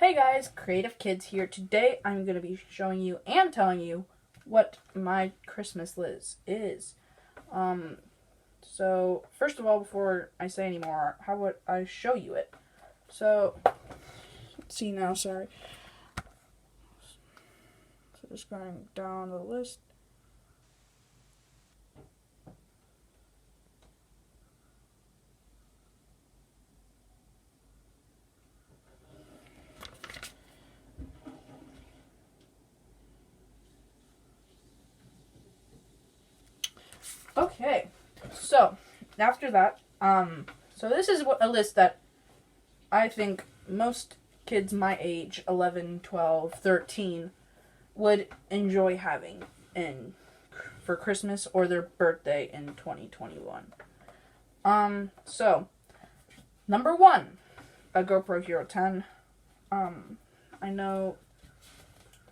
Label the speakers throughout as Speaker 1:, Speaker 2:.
Speaker 1: Hey guys, Creative Kids here. Today I'm going to be showing you and telling you what my Christmas list is. So first of all, before I say any more, how would I show you it? So, let's see now, sorry. So just going down the list. Okay, so after that, so this is a list that I think most kids my age, 11, 12, 13, would enjoy having for Christmas or their birthday in 2021. So, number 1, a GoPro Hero 10. I know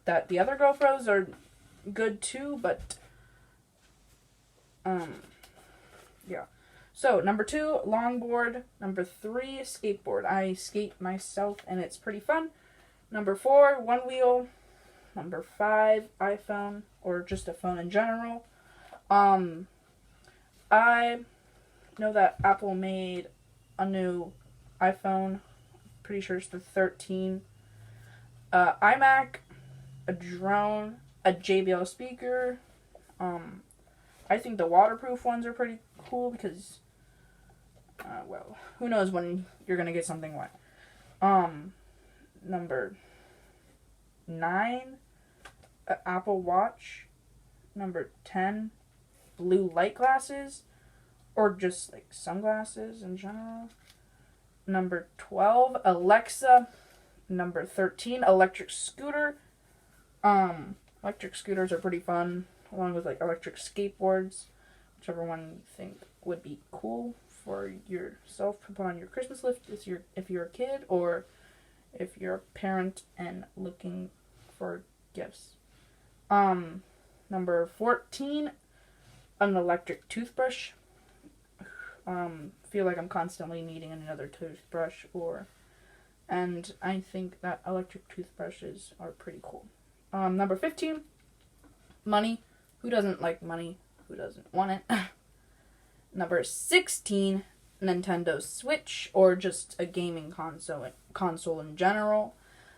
Speaker 1: that the other GoPros are good too, but yeah. So, number 2, longboard. Number 3, skateboard. I skate myself, and it's pretty fun. Number 4, Onewheel. Number 5, iPhone, or just a phone in general. I know that Apple made a new iPhone. Pretty sure it's the 13. iMac, a drone, a JBL speaker. I think the waterproof ones are pretty cool because, well, who knows when you're going to get something wet. Number 9, an Apple Watch. Number 10, blue light glasses, or just like sunglasses in general. Number 12, Alexa. Number 13, electric scooter. Electric scooters are pretty fun, along with like electric skateboards, whichever one you think would be cool for yourself to put on your Christmas list if you're a kid or if you're a parent and looking for gifts. Number 14, an electric toothbrush. Feel like I'm constantly needing another toothbrush, and I think that electric toothbrushes are pretty cool. Number 15, money. Who doesn't like money? Who doesn't want it? Number 16, Nintendo Switch, or just a gaming console in general.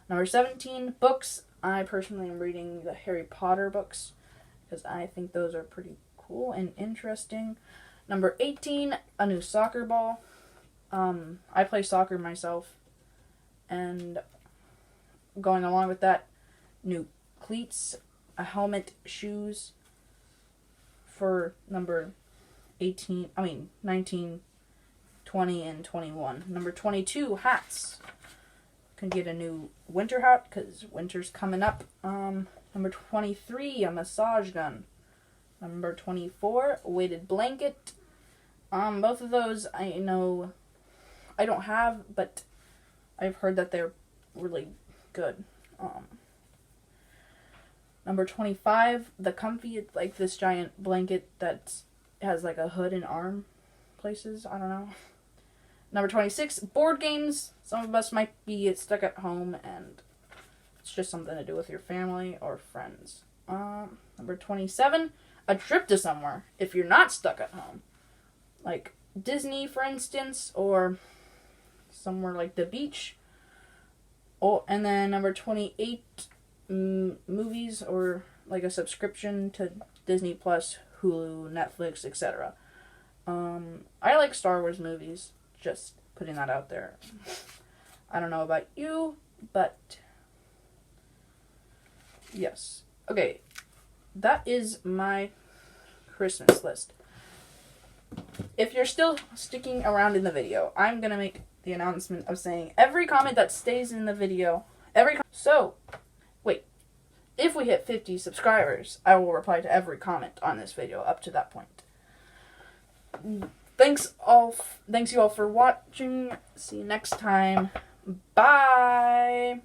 Speaker 1: Number 17, books. I personally am reading the Harry Potter books because I think those are pretty cool and interesting. Number 18, a new soccer ball. I play soccer myself, and going along with that, new cleats, a helmet, shoes for number 19, 20, and 21. Number 22, hats. Can get a new winter hat because winter's coming up. Number 23, a massage gun. Number 24, a weighted blanket. Both of those I know I don't have, but I've heard that they're really good. Number 25, the comfy, it's like this giant blanket that has like a hood and arm places. I don't know. Number 26, board games. Some of us might be stuck at home and it's just something to do with your family or friends. Number 27, a trip to somewhere if you're not stuck at home. Like Disney, for instance, or somewhere like the beach. Oh, and then number 28, movies, or like a subscription to Disney Plus, Hulu, Netflix, etc. I like Star Wars movies, just putting that out there. I don't know about you, but yes. Okay, that is my Christmas list. If you're still sticking around in the video, I'm going to make the announcement of saying every comment that stays in the video, so, wait, if we hit 50 subscribers, I will reply to every comment on this video up to that point. Thanks you all for watching. See you next time. Bye!